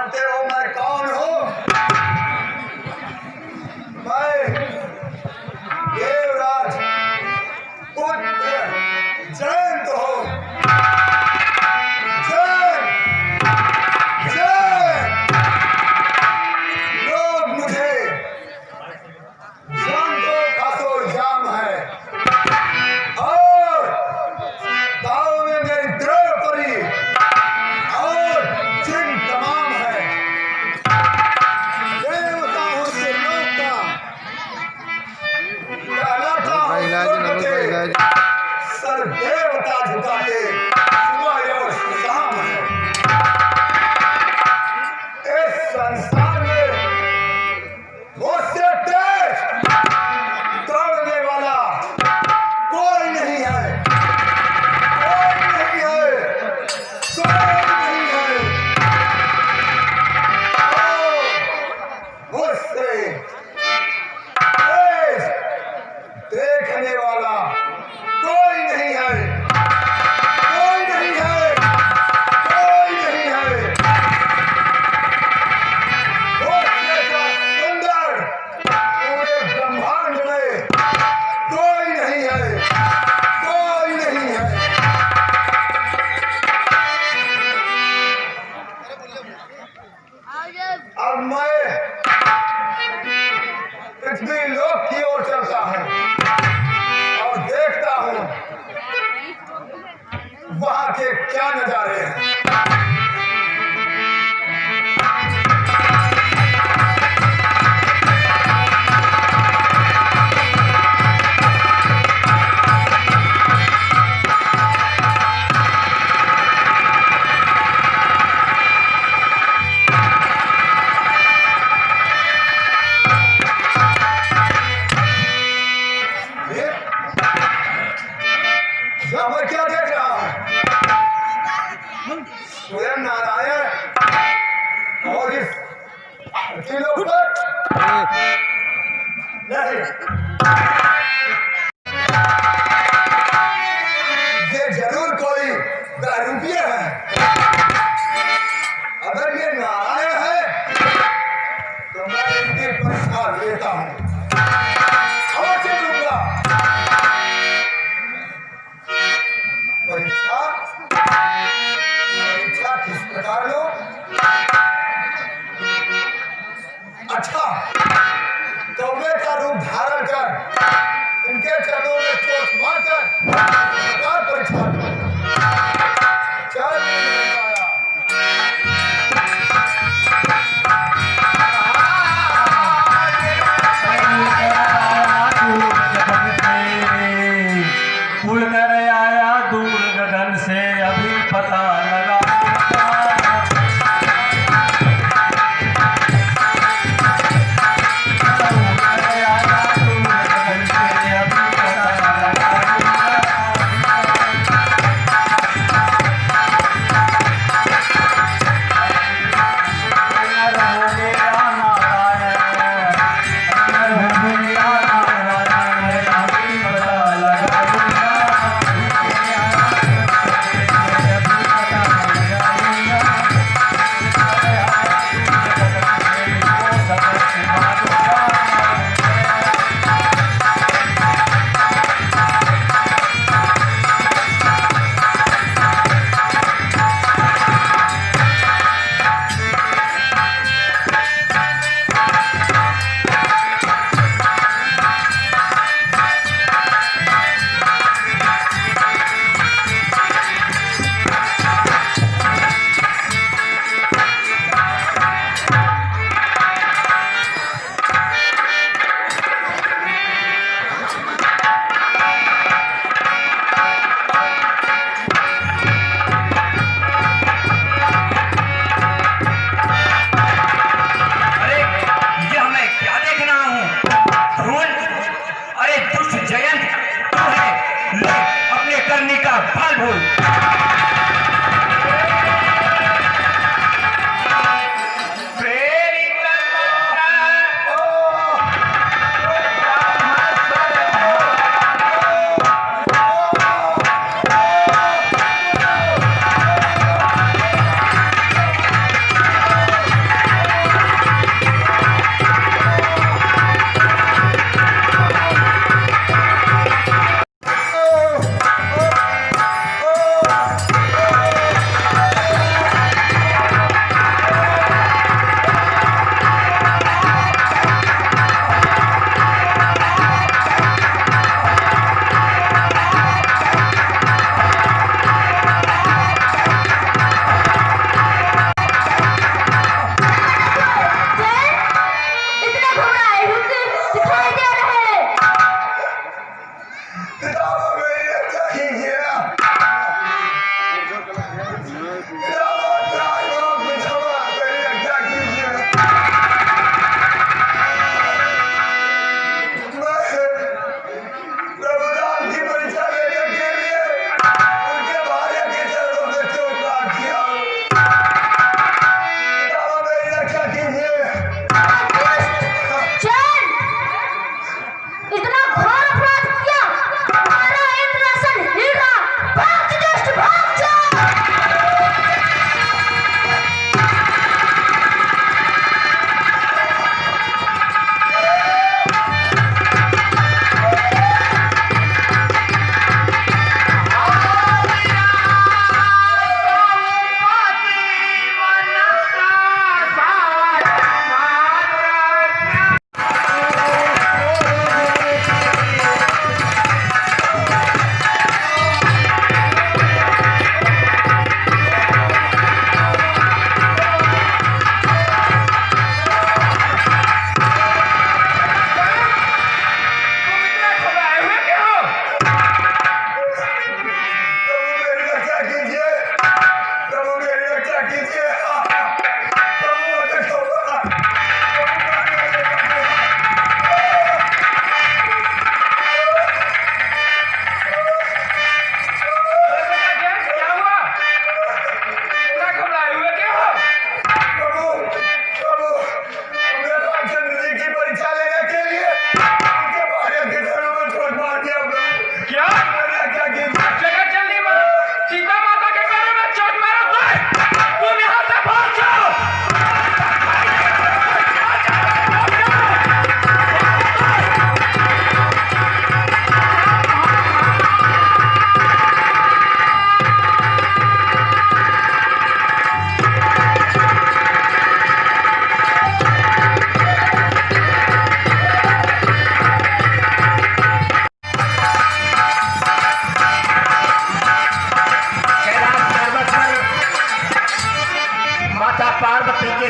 जानते हो मैं कौन हूँ? मैं देवराज पुत्र जयंत हूँ। लोग मुझे जानतो खासो जाम है और गाँव में मेरी द्रोह परी और जिन तमाम है। देवताओं से लोग का सर देवता झुकाते सुबह और शाम है। इस संसार में मुझसे तेज दौड़ने वाला कोई नहीं है, कोई नहीं है, कोई नहीं है। मुझसे तेज देखने वाला कोई नहीं है, कोई नहीं है, कोई नहीं है। मुझसे सुंदर पूरे ब्रह्मांड में कोई नहीं है, कोई नहीं है। अब मैं पृथ्वी लोक की ओर चलता हूँ और देखता हूँ वहां के क्या नजारे हैं। यहाँ पर क्या देख रहा हूँ?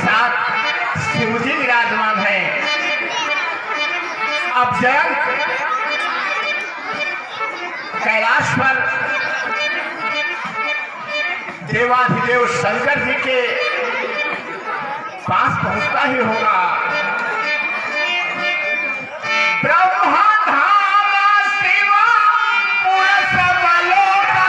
साथ शिवजी विराजमान है। अब जयंत कैलाश पर देवाधिदेव शंकर जी के पास पहुंचता ही होगा। ब्रह्मा धाम शिवा पुरुष बलोका।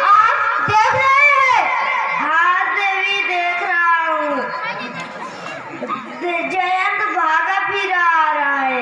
आप देख रहे हैं? हाँ देवी देख रहा हूँ। जयंत भागा फिर आ रहा है।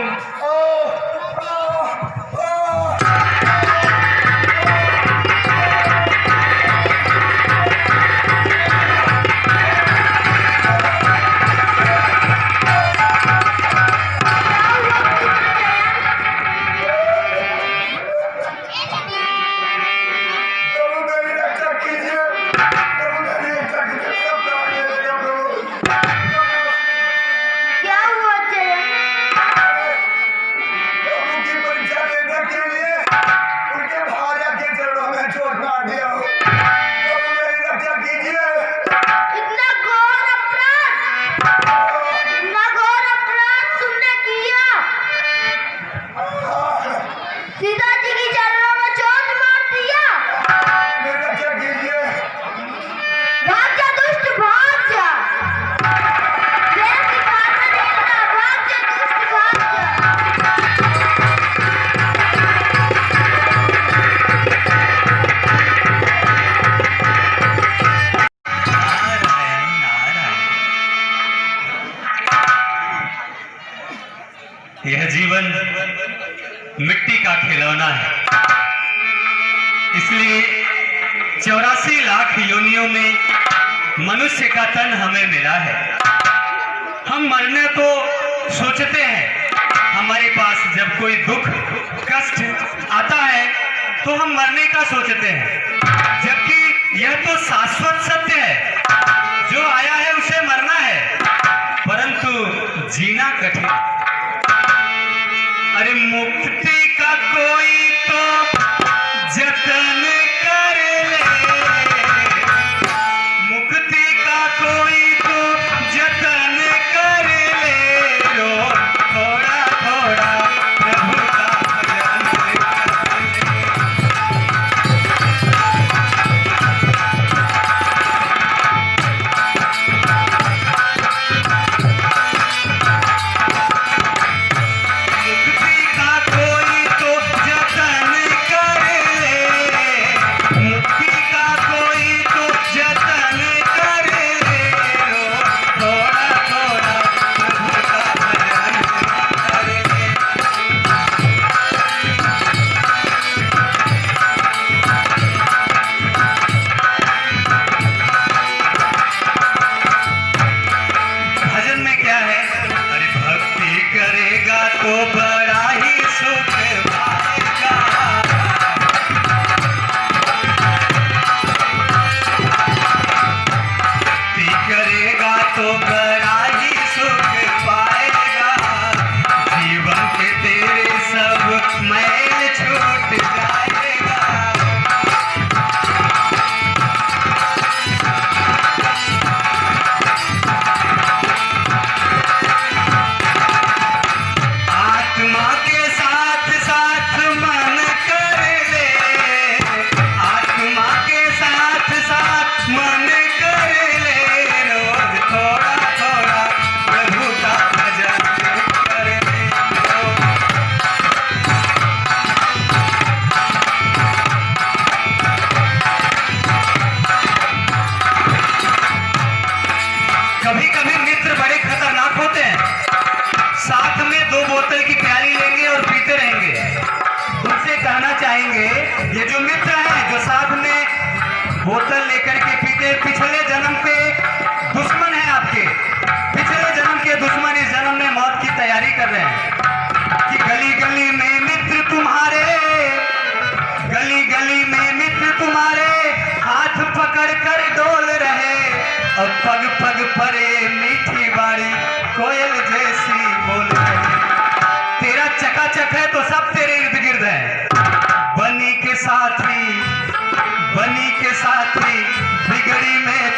यह जीवन मिट्टी का खिलौना है, इसलिए 84 लाख योनियों में मनुष्य का तन हमें मिला है। हम मरने को सोचते हैं, हमारे पास जब कोई दुख कष्ट आता है तो हम मरने का सोचते हैं, जबकि यह तो शाश्वत सत्य है, जो आया है उसे मरना है, परंतु जीना कठिन। अरे मुक्ति का कोई तो जतन कर ले, मुक्ति का कोई तो जतन कर ले, रो थोड़ा थोड़ा प्रभु का भजन कर ले। ये जो मित्र हैं जो साथ में बोतल लेकर के पीते, पिछले जन्म के दुश्मन हैं आपके, पिछले जन्म के दुश्मन इस जन्म में मौत की तैयारी कर रहे हैं कि गली गली में मित्र तुम्हारे, गली गली में मित्र तुम्हारे हाथ पकड़ कर डोल रहे और पग पग पर मीठी बाड़ी कोयल जैसी बोल रही। तेरा चकाचक है तो सब तेरे इर्द गिर्द है, बनी के साथी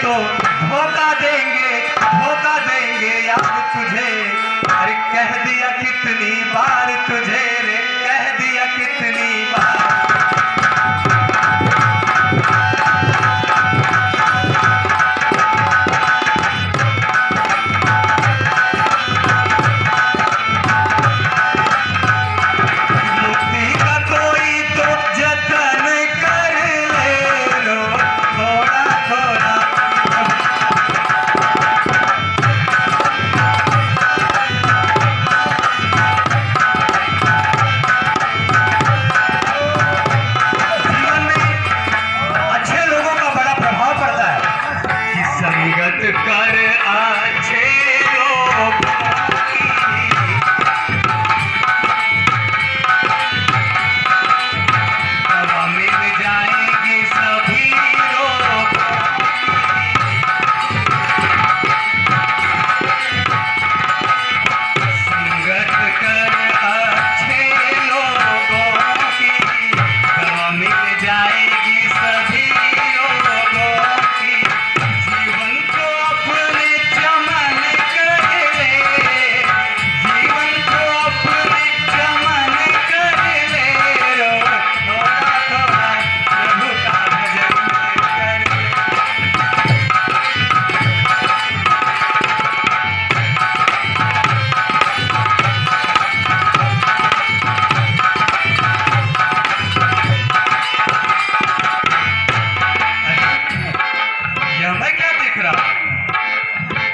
तो धोखा देंगे याद तुझे। अरे कह दिया कितनी बार तुझे रे, कह दिया कितनी बार।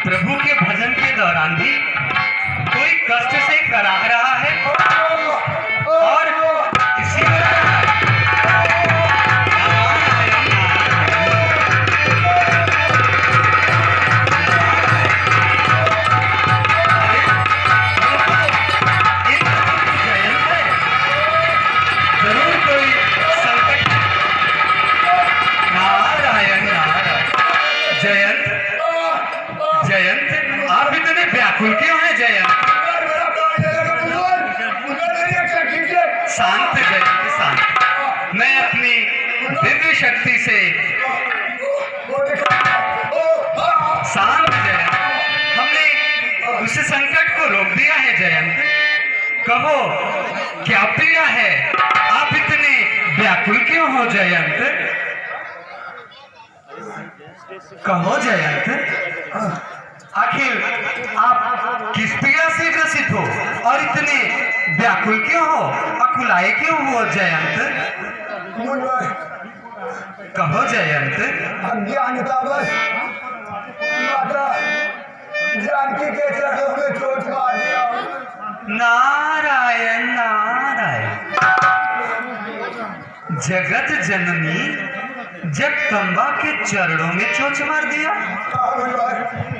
प्रभु के भजन के दौरान भी कोई कष्ट से कराह रहा है और इसी जरूर कोई संकट। नारायण नारायण। जयंत आप इतने व्याकुल क्यों हैं जयंत? शांत जयंत शांत। मैं अपनी दिव्य शक्ति से शांत जयंत, हमने उस संकट को रोक दिया है जयंत। कहो क्या पीड़ा है, आप इतने व्याकुल क्यों हो जयंत? कहो जयंत, आखिर आप किस पीड़ा से ग्रसित हो और इतने व्याकुल क्यों हो, अकुलाए क्यों हो जयंत? कहो जयंत। अज्ञानता बस माता जानकी के चरणों में चोट मार दिया। नारायण नारायण। जगत जननी जगदम्बा के चरणों में चोट मार दिया।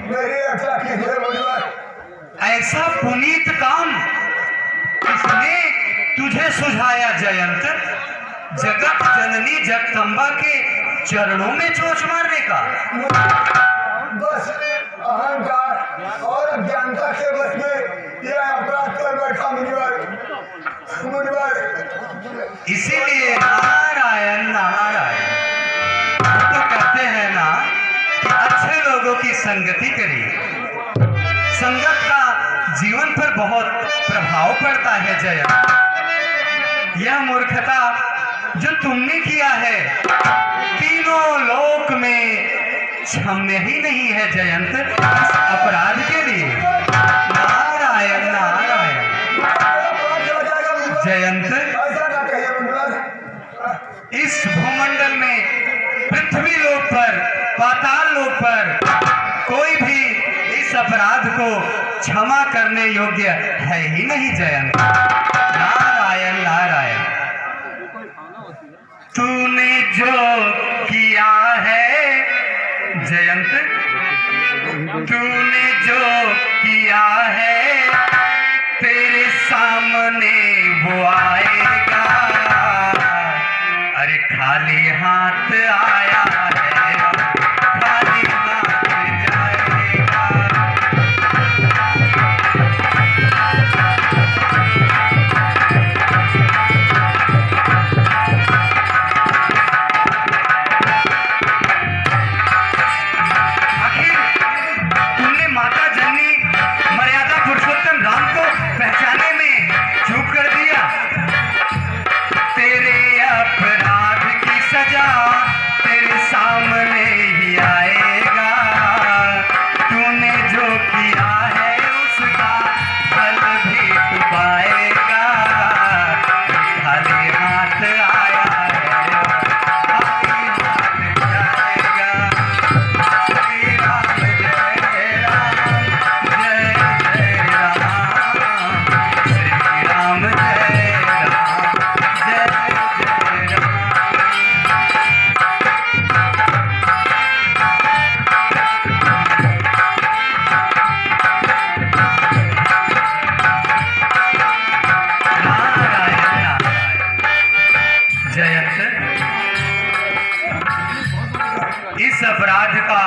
मेरी रक्षा कीजिए मुनिवर। ऐसा पुनीत काम किसने तुझे सुझाया जयंत? जगत जननी जगदम्बा के चरणों में चोट मारने का? बस अहंकार और अज्ञानता के बस में यह अपराध कर बैठा मुनिवर। इसीलिए नारायण नारायण। तो कहते हैं ना कि अच्छे लोगों की संगति करिए, संगत का जीवन पर बहुत प्रभाव पड़ता है जयंत। यह मूर्खता जो तुमने किया है तीनों लोक में क्षम्य ही नहीं है जयंत, इस अपराध के लिए। नारायण नारायण। जयंत, इस भूमंडल में पृथ्वी लोक पर, पाताल लोक पर कोई भी इस अपराध को क्षमा करने योग्य है ही नहीं जयंत। नारायण नारायण। तूने जो किया है जयंत, तूने जो किया है तेरे सामने वो आएगा। अरे खाली हाथ आया है, खाली हाथ जाएगा। अपराध का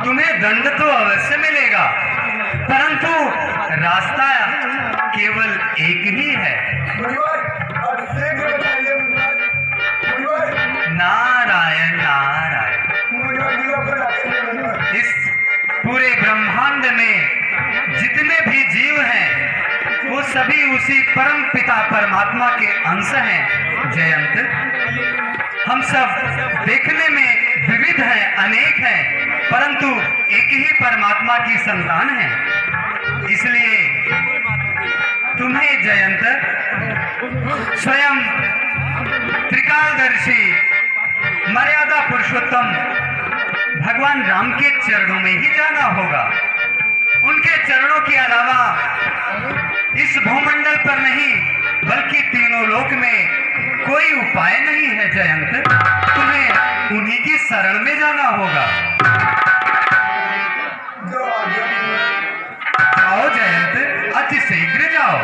तुम्हें दंड तो अवश्य मिलेगा, परंतु रास्ता केवल एक ही है। अब शीघ्र बताइए नारायण नारायण। इस पूरे ब्रह्मांड में जितने भी जीव हैं वो सभी उसी परम पिता परमात्मा के अंश हैं जयंत। हम सब देखने में विविध हैं, अनेक हैं, परंतु एक ही परमात्मा की संतान हैं। इसलिए तुम्हें जयंत स्वयं त्रिकालदर्शी मर्यादा पुरुषोत्तम भगवान राम के चरणों में ही जाना होगा। उनके चरणों के अलावा इस भूमंडल पर नहीं बल्कि तीनों लोक में कोई उपाय नहीं है जयंत। तुम्हें उन्हीं की शरण में जाना होगा। जाओ जयंत, अति शीघ्र जाओ।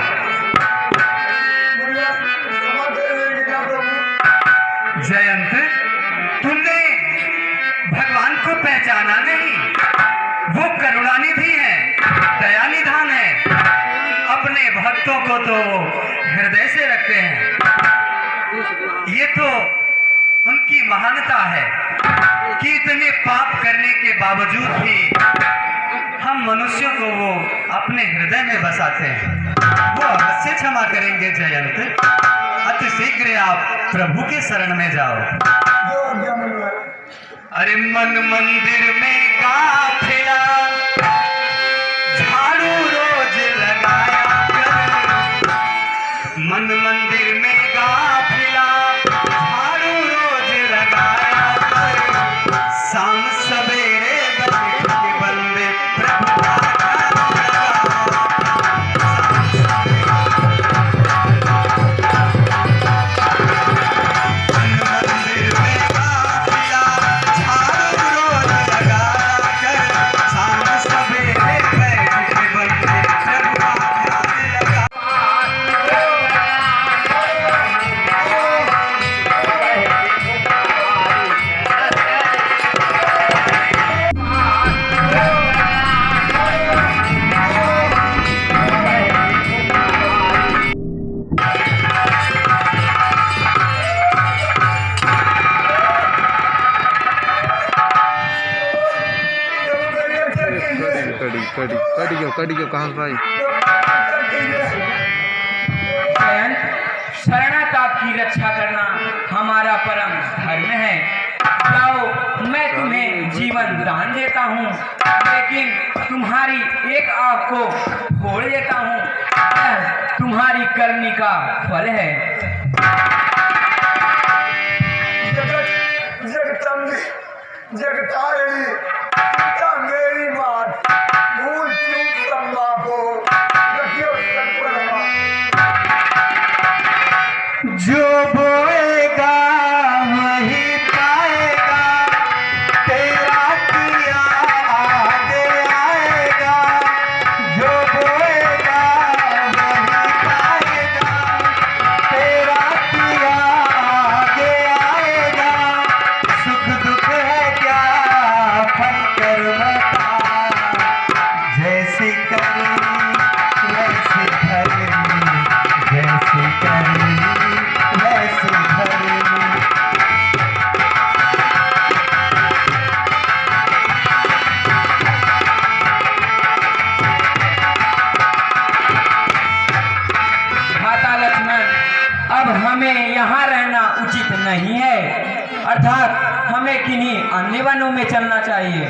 जयंत, तुमने भगवान को पहचाना नहीं। वो करुणानिधि है, दयानिधान है, अपने भक्तों को तो हृदय से रखते हैं। ये तो उनकी महानता है कि इतने पाप करने के बावजूद भी हम मनुष्यों को वो अपने हृदय में बसाते हैं। वो अवश्य क्षमा करेंगे जयंत। अति शीघ्र आप प्रभु के शरण में जाओ। अरे मन मंदिर में काफिला झाड़ू रोज लगाया कर। मन मंदिर में काफिला झाड़ू रोज लगाया कर। शाम सवेरे बंदे प्रभु का कड़ी क्यों कहाँ भाई? जयंत, शरणागत की रक्षा करना हमारा परम धर्म है। जाओ, मैं तुम्हें जीवन दान देता हूँ, लेकिन तुम्हारी एक आँख को फोड़ देता हूँ। यह तुम्हारी करनी का फल है। जगतारिणी मेरी बात भूल चूक संभा को रखियो संपूर्ण। जो बोएगा वही पाएगा, तेरा किया आगे आएगा। जो बोएगा वही पाएगा, तेरा किया आगे आएगा। सुख दुख है क्या फल कर्म का, जैसी करनी वैसी भरनी, जैसी करनी वैसी भरनी। माता लक्ष्मण, अब हमें यहाँ रहना उचित नहीं है, अर्थात हमें किन्हीं अन्य वनों में चलना चाहिए।